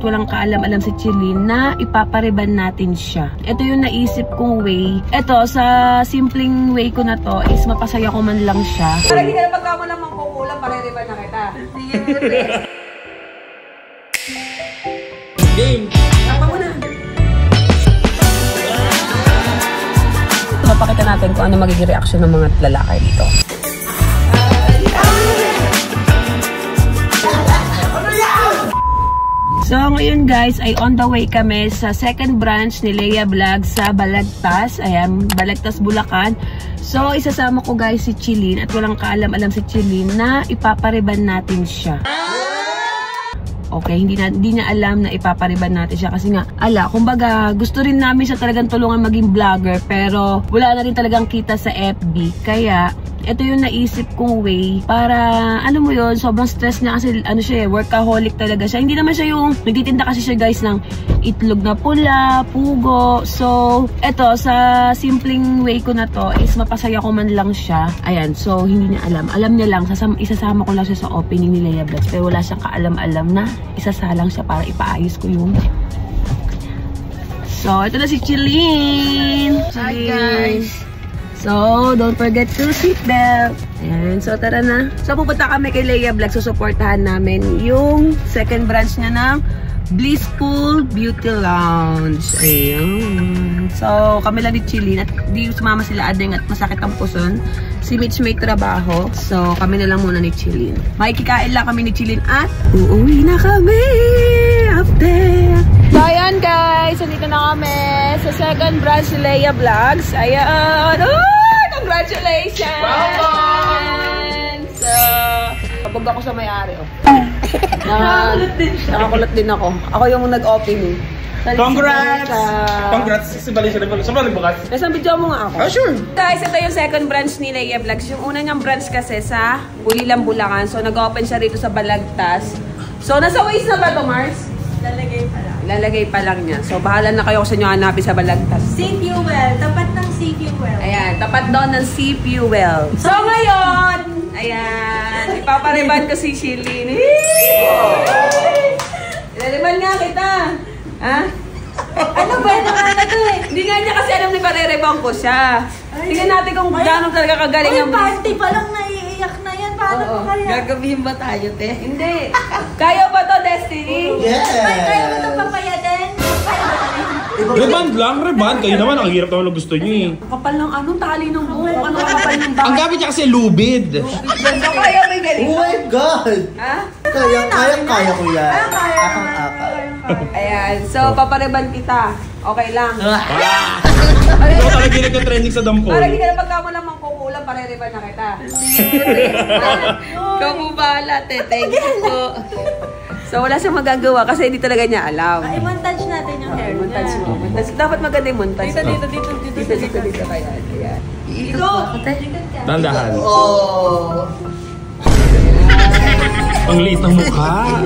walang kaalam-alam si Chilin na ipapariban natin siya. Ito yung naisip kong way. Ito, sa simpleng way ko na to is mapasaya ko man lang siya. Para hindi ka na pagkamo lang mangkukulang, paririban na kita. Game! Tapa mo na! Mapakita natin kung ano magiging reaction ng mga lalaki dito. So, ngayon guys, ay on the way kami sa second branch ni Leia Vlog sa Balagtas. Ayan, Balagtas, Bulacan. So, isasama ko guys si Chilin at walang kaalam-alam si Chilin na ipapariban natin siya. Okay, hindi niya alam na ipapariban natin siya kasi nga, kumbaga, gusto rin namin siya talagang tulungan maging vlogger pero wala na rin talagang kita sa FB. Kaya, ito yung naisip kong way para, mo yun, sobrang stress niya kasi, siya workaholic talaga siya. Hindi naman siya yung, nagtitinda kasi siya guys ng itlog na pula, pugo. So, ito, sa simpleng way ko na to is mapasaya ko man lang siya. Ayan, so, hindi niya alam. Alam niya lang, isasama ko lang siya sa opening ni Leia Vlogs pero wala siyang kaalam-alam na isasalang siya para ipaayos ko yung. So, ito na si Chilin. Hi guys. So, don't forget to seatbelt. Ayan, so tara na. So, pupunta kami kay Leia Vlogs. Susuportahan namin yung second branch niya ng Blissful Beauty Lounge. Ayan. So, kami lang ni Chilin at di sumama sila Adeng at masakit ang puson. Si Mitch may trabaho. So, kami na lang muna ni Chilin. Makikikain lang kami ni Chilin at uuwi na kami after. So, ayan guys. Nandito na kami sa second branch ni Leia Vlogs. Ayan. Congratulations! Welcome! So, kabog ako sa may-ari. Nakakulat din ako. Ako yung nag-opening. Congrats! Congrats! Sibali siya na pala. Saan bukas? Nasaan video mo nga ako? Sure! Guys, ito yung second branch ni Leia Vlogs. Yung una niyang branch kasi sa Bulilan, Bulacan. So, nag-open siya rito sa Balagtas. So, nasa ways na ba ito, Mars? Lalagay pa lang. Lalagay pa lang niya. So, bahala na kayo kung saan nyo hanapin sa Balagtas. Sea Fuel. Tapat ng Sea Fuel. Ayan, tapat doon ng Sea Fuel. So, ngayon, ayan, ipapariban ko si Chilin. Ilaliban nga kita. Ha? Ano ba? Naman na to eh. Hindi nga niya kasi alam na ipaririban ko siya. Tingnan natin kung gano'n talaga kagaling ang party pa lang naiiyak na yan. Paano mo kaya? Gagabihin ba tayo, te? Hindi. Kaya ba to, Destiny? Yes! Kaya mo ito papayatin? Reband lang, reband. Kayo naman, ang hirap naman ang gusto niyo eh. Kapal ng anong tali ng buhok? Ano kapal ng Ang gamit niya kasi lubid. So, kaya may ganito? Oh my God! Ha? Kaya ko yan. Akang-akal. Ayan. So, papariban kita. Okay lang. Ito talaga yung nagka-trending sa dampo. Para hindi ka na pagkamo lang mangkukulang, paririban na kita. Ikaw mo bahala, te. Thank you po. So, wala siyang magagawa kasi hindi talaga niya alam. I-montage natin yung hair niya. Montage mo. Dapat maganda yung montage mo. Dito. Kaya. Ayan. Dandahan. Oh! Ang liit ng mukha.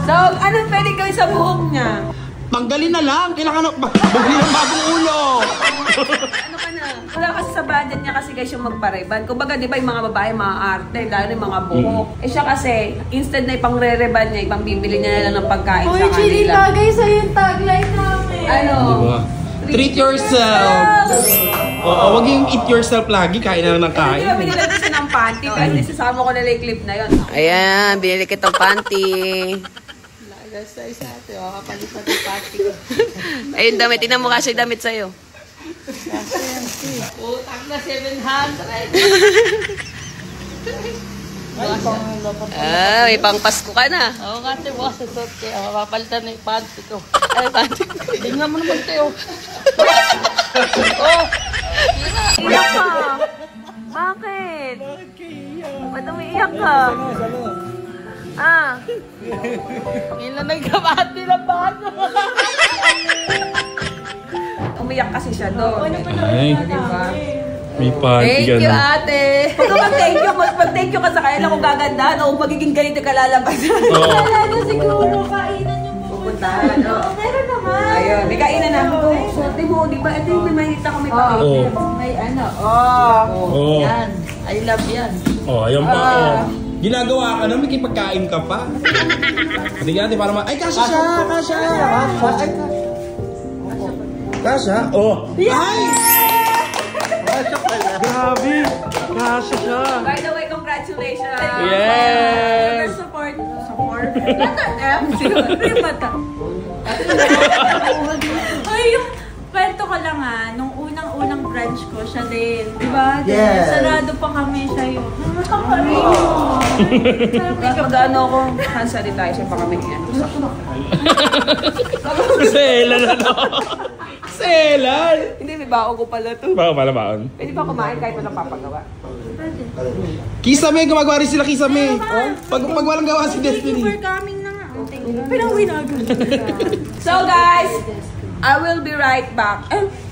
So, anong pwede gawin sa buhok niya? Tanggalin na lang. Kailangan bumili ng bagong ulo. Ano ka na? Wala kasi sa budget niya kasi guys yung magpariban. Kumbaga, di ba yung mga babae, mga arte, lalo yung mga buhok. Eh siya kasi, instead na ipang-re-reban niya, ipang-bibili niya na lang ng pagkain sa kanila. Chili, tagay sa'yo yung tagline namin. Ano? Diba? Treat yourself. Oo, wag yung eat yourself lagi. Kain na lang ng kain. Hindi ba binilan kasi ng panty? Kasi sasama ko na lang yung clip na yun. Ayan, binili kitang panty. Lasay sa ate. Kapalit sa yung panty ko. Ayun, damit. Tingnan mo kasi damit sa'yo. Utang na 700. May pang Pasko ka na. Oo nga, te. Bukas ito, te. Mapapalitan na yung panty ko. Ay, panty ko. Tingnan mo naman, te. Oh. Iyak ka. Bakit? Ba't umiiyak ka? Ilan nagkabati na ba? Umiyak kasi siya doon. Ay, Diba? may party Thank you, gano'n. ate. Huwag ka mag-thank you. Mag-thank you ka sa kanya kung gaganda. O magiging ganito ka lalabas. Oo. Wala na siguro kainan yung Pupuntahan, no? Meron naman. Ayun, may kainan na. Sorte mo, di ba? Ito yung may mahita ko may pakita. Oo. May ano. Oh. Oo. Yan. I love yan. Oh, ayan pa. Oh. Ginagawa ka na, may kipagkain ka pa. Hindi nga natin para ay, kasha siya! Kasha! Kasha? Oh! Ay! Kasha pala. Grabe! Kasha siya. By the way, congratulations! Yes! Support. Letter M. Rin mata. Ay, yung kwento ko lang nung unang branch ko, siya din. Diba? Yes. Sarado pa kami siya yun. Nakakarin Mag-ano ako, hand sanitizer pa kami yan. Selan ano? Selan! Hindi, may baon ko pala to. Baka malabaon. Pwede ba kumain kahit walang papagawa? Kisame, gumagawa rin sila kisame. Pag walang gawa si Destiny. for coming na nga. Pinauwi na agad. So guys, I will be right back.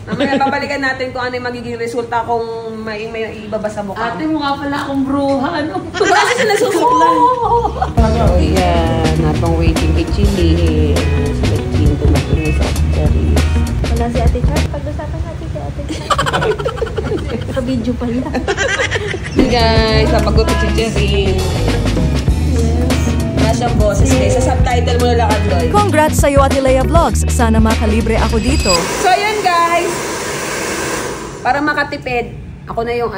Mamaya babalikan natin kung ano yung magiging resulta kung may ibaba sa mukha. Ate, mukha pala akong bruha. Ano? Bakit sila susuklan? So yan, natong waiting kay Chili. Selecting tumating sa cherry. Wala si Ate Chat. Pag-usapan natin si Ate Chat. Sa video pala. Hey guys, napagot si Cherry. Nasa boses guys. Sa subtitle mo na lang doon. Congrats sa'yo, Ate Leia Vlogs. Sana makalibre ako dito. So yun guys, para makatipid, ako na yung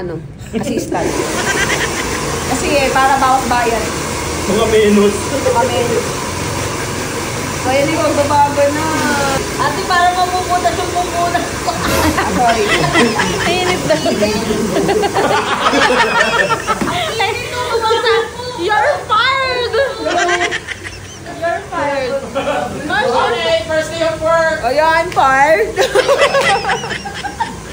assistant. Kasi para bawas bayan. Mga menus. So yun yung magbabago na. Ate, para mamuputas yung pupunas ko. Sorry. Tinit na. You're fired! You're fired. First day of work. Ayan, fired.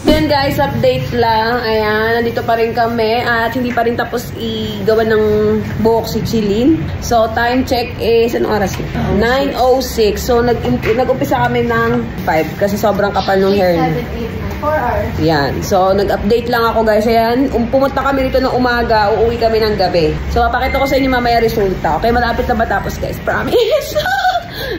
Yan guys, update lang. Ayan, nandito pa rin kami at hindi pa rin tapos igawa ng buhok si Chilin. So, time check is, anong oras? 9:06. So, nag-umpisa kami ng 5 kasi sobrang kapal ng hair niya. 4 hours. Yan. So, nag-update lang ako guys. Ayan, pumunta kami dito ng umaga, uuwi kami ng gabi. So, papakita ko sa inyo mamaya resulta. Okay, malapit na matapos guys. Promise!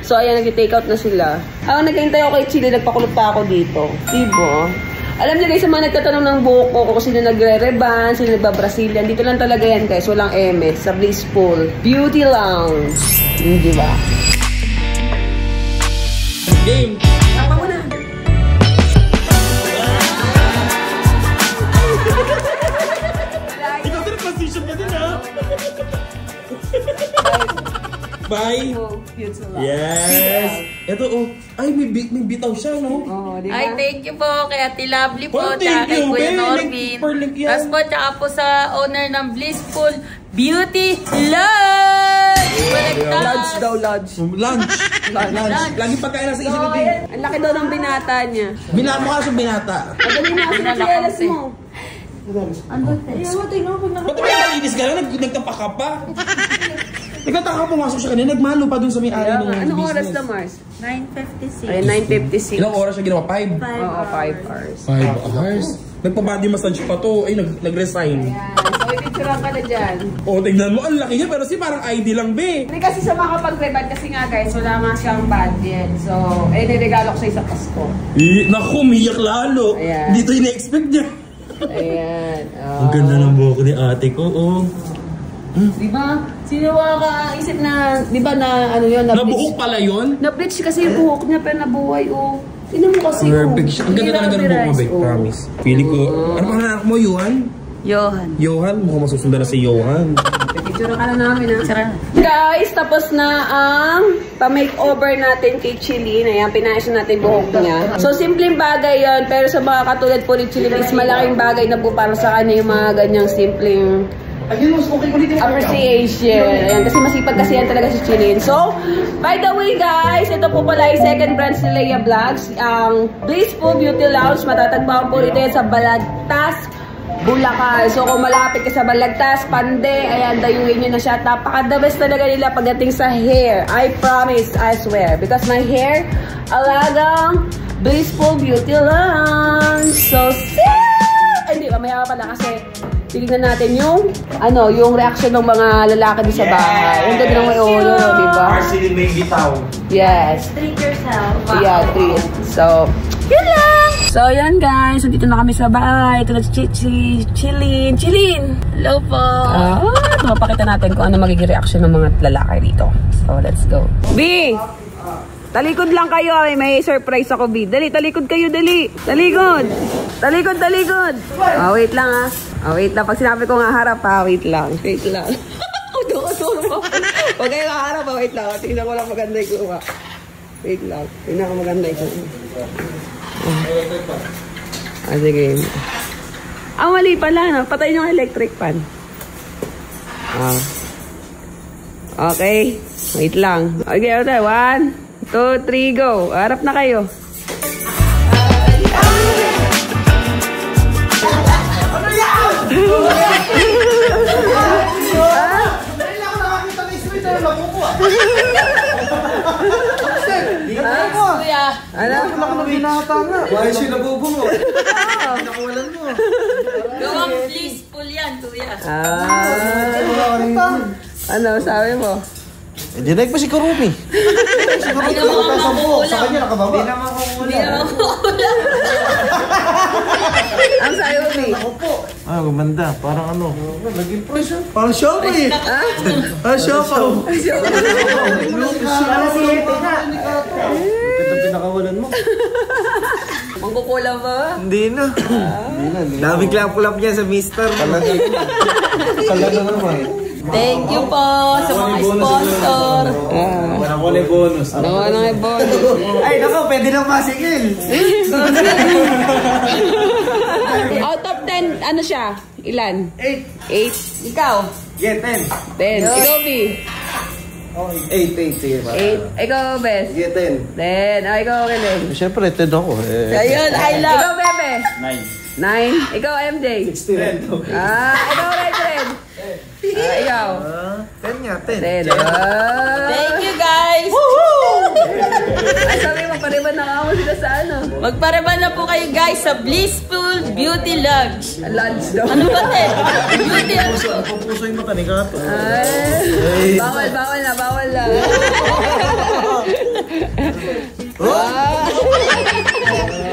So, ayan, nag-take out na sila. Ako, naghihintay ako kay Chili, nagpakulot pa ako dito. Diba? Alam niyo guys, sa mga nagtatanong ng buhok ko kung sino nagre-reban, sino nagba-Brazilian, dito lang talaga yan guys. Walang emet sa Blissful Beauty Lounge. Diba? Game. Tapa mo na. Ikaw din position ka din ha. Bye. Yes. Ito ay may bitaw siya no. Oh, diba? Ay, thank you po kay Ate Lovely po. Oh, Tsaka thank kay you, Kuya babe. Norbin. Per link yan. Tapos po, tsaka po sa owner ng Blissful Beauty Lounge. Lunch daw, lunch. Lunch. Lagi pagkain nasa isip natin. Ang laki daw ng binata niya. Binamukha sa binata. Madali na kasi nagsiyalas mo. Ba't may nalinis ka na? Nagtapa ka pa. Nagtataka ka pumasok siya kanina. Nagmalo pa dun sa may-ari ng business. Anong oras na, Mars? 9:56. Ay, 9:56. Ilang oras siya ginawa? 5? Oo, 5 hours. 5 hours? Nagpa-body massage pa to. Ay, nag-resign. So, ipicturean ka na dyan. O, tignan mo. Ang laki niya. Pero parang ID lang, be. Hindi kasi sa makapag-reband kasi nga guys, wala nga siyang budget. So, niregalo ko sa isa Pasko. Naku, umiyak lalo. Ayan. Dito ina-expect niya. Ayan. Ang ganda ng buhok ni ate ko, oh. Diba? Sino ka isip na, diba na ano yun? Nabuhok pala yun? Na-bleach kasi yung buhok niya pero nabuhay, oh. Tignan mo kasi, Perfect siya. Ang ganda talaga ng buhok mo, babe. Promise. Feeling ko, ano pa anak mo, Johan? Johan. Johan? Mukhang masusundan na si Johan. Picture ka na namin, ha? Tara. Guys, tapos na ang pa-makeover natin kay Chilin. Ayan, pinayos natin buhok niya. So, simpleng bagay yon, pero sa mga katulad po ni Chilin, is malaking bagay na po para sa kanya yung mga ganyang simpleng appreciation. Ayan, kasi masipag kasi yan talaga si Chilin. So, by the way guys, ito po pala yung second branch ni Leia Vlogs, ang Blissful Beauty Lounge. Matatagpuan po rin sa Balagtas, Bulacan. So, kung malapit ka sa Balagtas, Pande, ayan, dayuin nyo na siya. Napaka-the best talaga nila pagdating sa hair. I promise, I swear. Because my hair, alagang Blissful Beauty Lounge. So, hindi, mamaya pala kasi tignan natin yung, yung reaction ng mga lalaki sa bahay. Yung ganda ng may ulo, diba? Marceline may bitaw. Yes. Treat yourself. Yeah, treat. So, yun lang! So, yan guys. Nandito na kami sa bahay. Ito na si Chilin. Chilin! Hello po! Mapakita natin kung ano magiging reaction ng mga lalaki dito. So, let's go. B! Talikod lang kayo. May surprise ako, B. Dali, talikod kayo, dali. Talikod! Talikod, talikod! Wait lang wait lang. Pag sinabi ko nga harap wait lang. Wait lang. Huwag kayo kaharap wait lang. Tingnan ko lang maganda yung kuha. Wait lang. Tingnan ko maganda yung kuha. Sige. Mali pala, no? Patay yung electric fan. Okay. Wait lang. Okay, 1, 2, 3, go. Harap na kayo. Ano yan? Dahil ako nakakita ng street na nakukuha. Kuya. Ano? Wala ka na binata nga. Why siya nabubungo? Nakawalan mo. Gawang blissful yan, kuya. Ano, sabi mo? Dinag pa si Karumi. Si Karumi sa kanya nakababa. Hindi naman kukula. Ang sabi mo, B? Gumanda. Parang ano. Naging pressure. Parang siopa eh. Parang siopa. Parang si Epi nga. Ito pinakawalan mo. Mangkukulang ba? Hindi na. Daming klap-klap niya sa mister. Talaga naman. Thank you po sa mga sponsor. Ako na bonus. Nawa na yung bonus. Ay, naku, pwede nang masikil. Out of 10, ano siya? Ilan? 8. Ikaw? Yeah, 10. 10. Ikaw, B? 8, sige ba? 8. Ikaw, Bes? Yeah, 10. 10. Ikaw, Kelen? Siyempre, 10 ako. Ayun, I love. Ikaw, Bebe? 9. 9. Ikaw, MJ? 16. Ikaw, Red. Ikaw? 10 nga, 10. 10. Thank you, guys. Ay, sabi mo, pariban na ako sila sa ano? Magpareban na po kayo, guys, sa Blissful Beauty Lodge. Lunch daw. Ano ba, te? Beauty ano? Pupuso yung mata ni Kato. Ay, bawal na.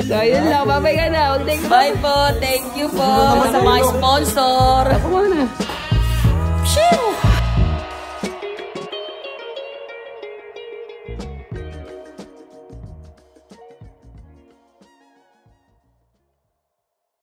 So, yun lang. Babay ka na. Bye po. Thank you po sa mga sponsor. Ako na.